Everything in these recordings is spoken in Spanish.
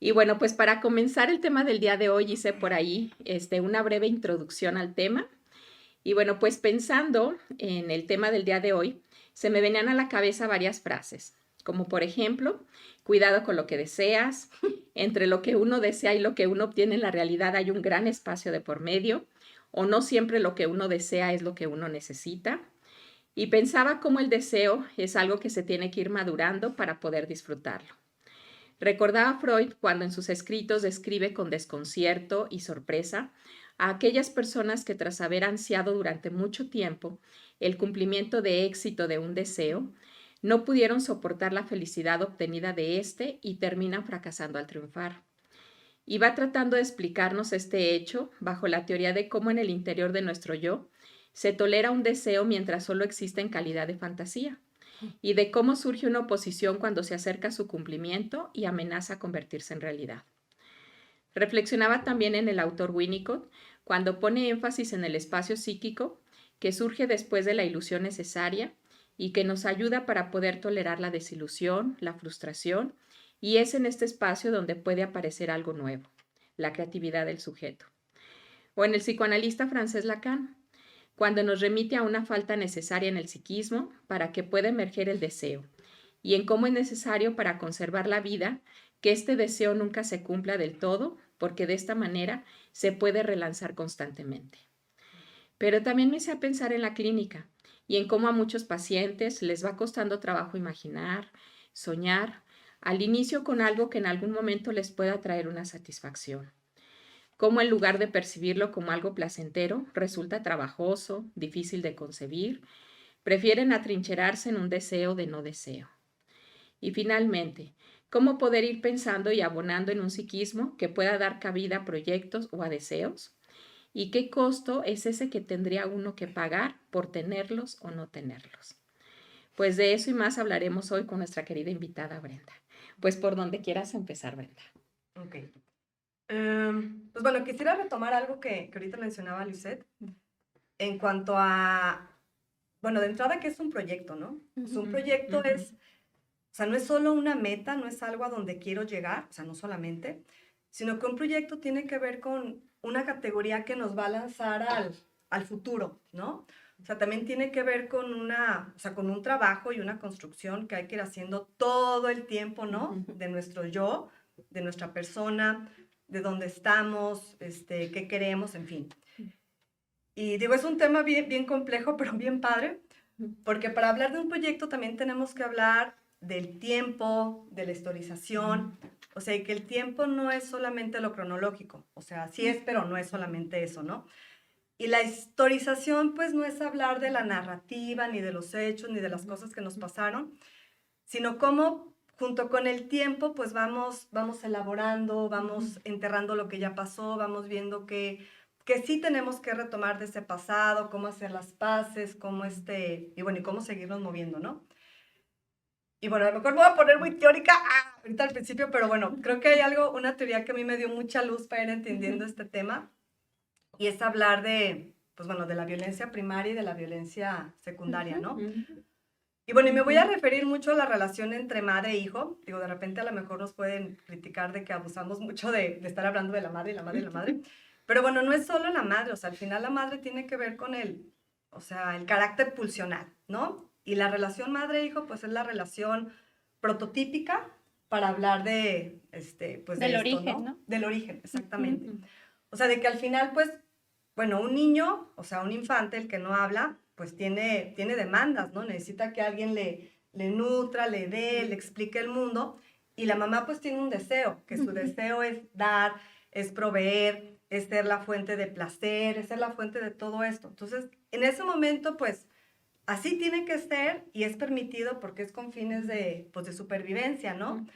Y bueno, pues para comenzar el tema del día de hoy hice por ahí una breve introducción al tema. Y bueno, pues pensando en el tema del día de hoy, se me venían a la cabeza varias frases, como por ejemplo, cuidado con lo que deseas, entre lo que uno desea y lo que uno obtiene en la realidad hay un gran espacio de por medio, o no siempre lo que uno desea es lo que uno necesita. Y pensaba cómo el deseo es algo que se tiene que ir madurando para poder disfrutarlo. Recordaba Freud cuando en sus escritos describe con desconcierto y sorpresa a aquellas personas que tras haber ansiado durante mucho tiempo el cumplimiento de éxito de un deseo, no pudieron soportar la felicidad obtenida de éste y terminan fracasando al triunfar. Y va tratando de explicarnos este hecho bajo la teoría de cómo en el interior de nuestro yo se tolera un deseo mientras solo existe en calidad de fantasía y de cómo surge una oposición cuando se acerca a su cumplimiento y amenaza convertirse en realidad. Reflexionaba también en el autor Winnicott cuando pone énfasis en el espacio psíquico que surge después de la ilusión necesaria y que nos ayuda para poder tolerar la desilusión, la frustración, y es en este espacio donde puede aparecer algo nuevo, la creatividad del sujeto. O en el psicoanalista francés Lacan, cuando nos remite a una falta necesaria en el psiquismo para que pueda emerger el deseo, y en cómo es necesario para conservar la vida que este deseo nunca se cumpla del todo, porque de esta manera se puede relanzar constantemente. Pero también me hice pensar en la clínica y en cómo a muchos pacientes les va costando trabajo imaginar, soñar, al inicio con algo que en algún momento les pueda traer una satisfacción. Cómo en lugar de percibirlo como algo placentero, resulta trabajoso, difícil de concebir, prefieren atrincherarse en un deseo de no deseo. Y finalmente, cómo poder ir pensando y abonando en un psiquismo que pueda dar cabida a proyectos o a deseos, y qué costo es ese que tendría uno que pagar por tenerlos o no tenerlos. Pues de eso y más hablaremos hoy con nuestra querida invitada Brenda. Pues por donde quieras empezar, Brenda. Ok. Pues bueno, quisiera retomar algo que ahorita mencionaba Lisette en cuanto a, bueno, de entrada que es un proyecto, ¿no? Pues un proyecto es, o sea, no es solo una meta, no es algo a donde quiero llegar, o sea, no solamente, sino que un proyecto tiene que ver con una categoría que nos va a lanzar al futuro, ¿no? O sea, también tiene que ver con o sea, con un trabajo y una construcción que hay que ir haciendo todo el tiempo, ¿no? De nuestro yo, de nuestra persona, de dónde estamos, qué queremos, en fin. Y digo, es un tema bien, bien complejo, pero bien padre, porque para hablar de un proyecto también tenemos que hablar del tiempo, de la historización, o sea, y que el tiempo no es solamente lo cronológico, o sea, sí es, pero no es solamente eso, ¿no? Y la historización, pues, no es hablar de la narrativa, ni de los hechos, ni de las cosas que nos pasaron, sino cómo junto con el tiempo, pues vamos elaborando, vamos enterrando lo que ya pasó, vamos viendo que sí tenemos que retomar de ese pasado, cómo hacer las paces, cómo y bueno, y cómo seguirnos moviendo, ¿no? Y bueno, a lo mejor me voy a poner muy teórica ahorita al principio, pero bueno, creo que hay una teoría que a mí me dio mucha luz para ir entendiendo este tema, y es hablar pues bueno, de la violencia primaria y de la violencia secundaria, ¿no? Y bueno, y me voy a referir mucho a la relación entre madre e hijo. Digo, de repente a lo mejor nos pueden criticar de que abusamos mucho de estar hablando de la madre y la madre y la madre. Pero bueno, no es solo la madre, o sea, al final la madre tiene que ver con o sea, el carácter pulsional, ¿no? Y la relación madre-hijo, pues es la relación prototípica para hablar pues de Del esto, origen, ¿no? ¿no? Del origen, exactamente. O sea, de que al final, pues, bueno, un niño, o sea, un infante, el que no habla, pues tiene demandas, ¿no? Necesita que alguien le nutra, le dé, le explique el mundo. Y la mamá pues tiene un deseo, que su deseo es dar, es proveer, es ser la fuente de placer, es ser la fuente de todo esto. Entonces, en ese momento, pues, así tiene que ser y es permitido porque es con fines pues, de supervivencia, ¿no?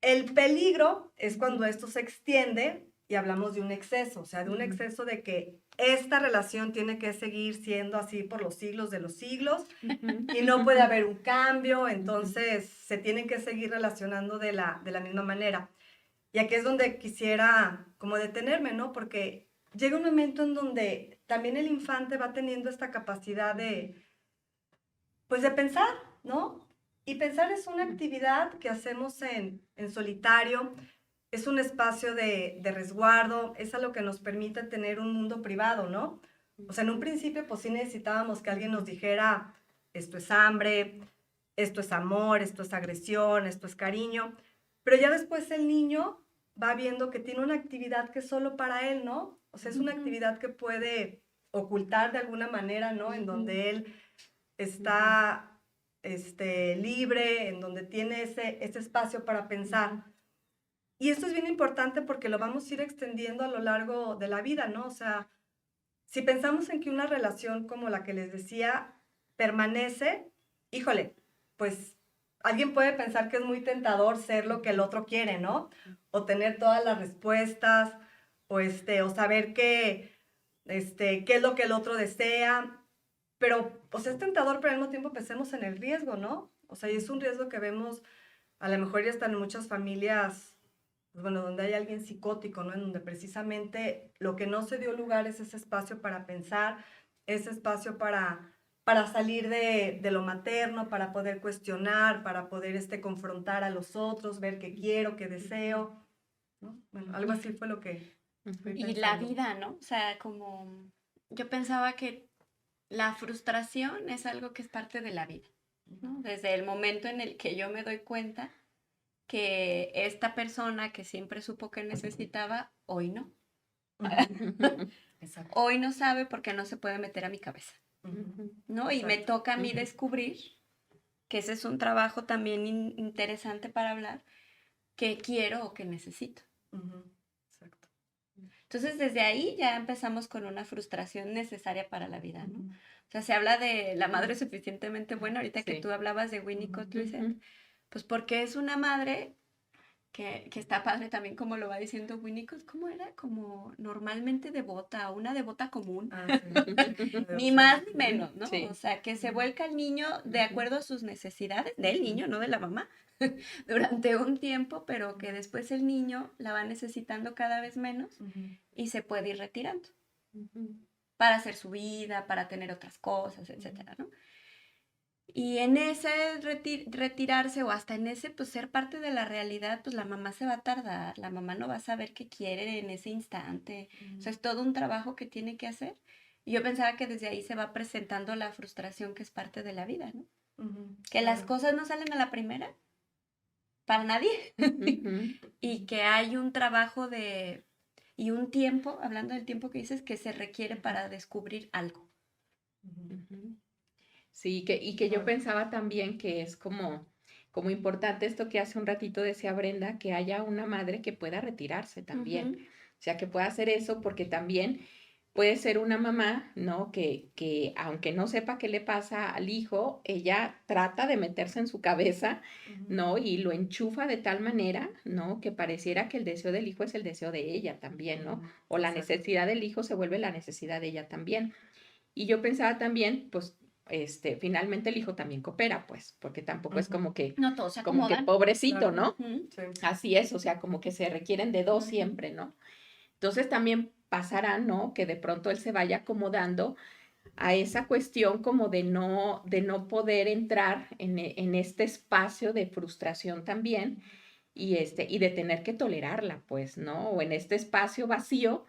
El peligro es cuando esto se extiende y hablamos de un exceso, o sea, de un exceso de que esta relación tiene que seguir siendo así por los siglos de los siglos y no puede haber un cambio, entonces se tienen que seguir relacionando de la misma manera. Y aquí es donde quisiera como detenerme, ¿no? Porque llega un momento en donde también el infante va teniendo esta capacidad pues de pensar, ¿no? Y pensar es una actividad que hacemos en solitario, es un espacio de resguardo, es algo que nos permite tener un mundo privado, ¿no? O sea, en un principio, pues sí necesitábamos que alguien nos dijera, esto es hambre, esto es amor, esto es agresión, esto es cariño, pero ya después el niño va viendo que tiene una actividad que es solo para él, ¿no? O sea, es una actividad que puede ocultar de alguna manera, ¿no? En donde él está libre, en donde tiene ese espacio para pensar. Y esto es bien importante porque lo vamos a ir extendiendo a lo largo de la vida, ¿no? O sea, si pensamos en que una relación como la que les decía permanece, híjole, pues alguien puede pensar que es muy tentador ser lo que el otro quiere, ¿no? O tener todas las respuestas, o saber qué es lo que el otro desea. Pero, o sea, es tentador, pero al mismo tiempo pensemos en el riesgo, ¿no? O sea, y es un riesgo que vemos a lo mejor ya están en muchas familias, pues bueno, donde hay alguien psicótico, ¿no? En donde precisamente lo que no se dio lugar es ese espacio para pensar, ese espacio para salir de lo materno, para poder cuestionar, para poder confrontar a los otros, ver qué quiero, qué deseo, ¿no? Bueno, algo así fue lo que fui Y la pensando. vida, ¿no? O sea, como yo pensaba que la frustración es algo que es parte de la vida, ¿no? Desde el momento en el que yo me doy cuenta que esta persona que siempre supo que necesitaba, hoy no. Exacto. Hoy no sabe porque no se puede meter a mi cabeza, ¿no? Y me Exacto. toca a mí descubrir, que ese es un trabajo también interesante para hablar, qué quiero o qué necesito. Exacto. Entonces, desde ahí ya empezamos con una frustración necesaria para la vida, ¿no? O sea, se habla de la madre suficientemente buena, ahorita que Sí. tú hablabas de Winnicott, Luisette, pues porque es una madre que está padre también, como lo va diciendo Winnicott, ¿cómo era? Como normalmente devota, una devota común, Ah, sí. ni más ni menos, ¿no? Sí. O sea, que se vuelca al niño de acuerdo a sus necesidades, del niño, no de la mamá, durante un tiempo, pero que después el niño la va necesitando cada vez menos y se puede ir retirando para hacer su vida, para tener otras cosas, etcétera, ¿no? Y en ese retirarse o hasta en ese, pues ser parte de la realidad, pues la mamá se va a tardar, la mamá no va a saber qué quiere en ese instante. O sea, es todo un trabajo que tiene que hacer. Y yo pensaba que desde ahí se va presentando la frustración que es parte de la vida, ¿no? Que las cosas no salen a la primera para nadie y que hay un trabajo y un tiempo, hablando del tiempo que dices, que se requiere para descubrir algo. Sí, y que yo pensaba también que es como importante esto que hace un ratito decía Brenda, que haya una madre que pueda retirarse también. O sea, que pueda hacer eso porque también puede ser una mamá, ¿no? Que aunque no sepa qué le pasa al hijo, ella trata de meterse en su cabeza, ¿no? Y lo enchufa de tal manera, ¿no? Que pareciera que el deseo del hijo es el deseo de ella también, ¿no? O la necesidad del hijo se vuelve la necesidad de ella también. Y yo pensaba también, pues, finalmente el hijo también coopera, pues, porque tampoco es No todos se como que acomodan. pobrecito, ¿no? Sí. Así es, o sea, como que se requieren de dos siempre, ¿no? Entonces también pasará, ¿no? Que de pronto él se vaya acomodando a esa cuestión como de no poder entrar en este espacio de frustración también y de tener que tolerarla, pues, ¿no? O en este espacio vacío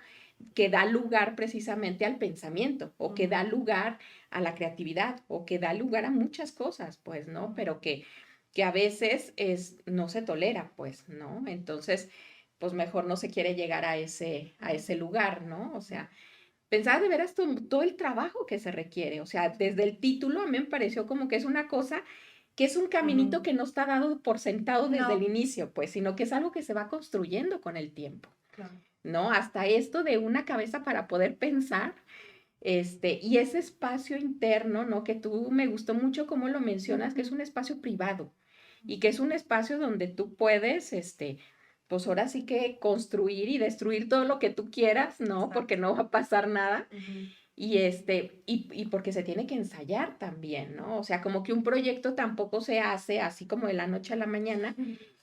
que da lugar precisamente al pensamiento o que da lugar a la creatividad o que da lugar a muchas cosas, pues, ¿no? Pero que a veces no se tolera, pues, ¿no? Entonces, pues mejor no se quiere llegar a ese lugar, ¿no? O sea, pensaba de veras todo el trabajo que se requiere, o sea, desde el título a mí me pareció como que es una cosa que es un caminito que no está dado por sentado desde el inicio, pues, sino que es algo que se va construyendo con el tiempo. Claro. ¿No? Hasta esto de una cabeza para poder pensar, y ese espacio interno, ¿no? Que tú me gustó mucho cómo lo mencionas, que es un espacio privado y que es un espacio donde tú puedes, pues ahora sí que construir y destruir todo lo que tú quieras, ¿no? Exacto. Porque no va a pasar nada. Y porque se tiene que ensayar también, ¿no? O sea, como que un proyecto tampoco se hace así como de la noche a la mañana,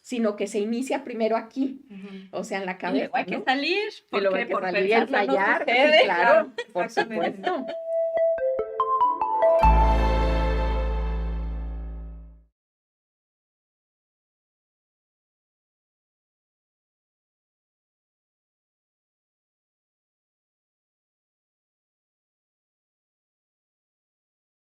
sino que se inicia primero aquí, o sea, en la Y luego cabeza, hay que ¿no? salir, Y luego hay porque que por salir y pensarlo no ensayar, sí, sucede. claro, por Exactamente. supuesto.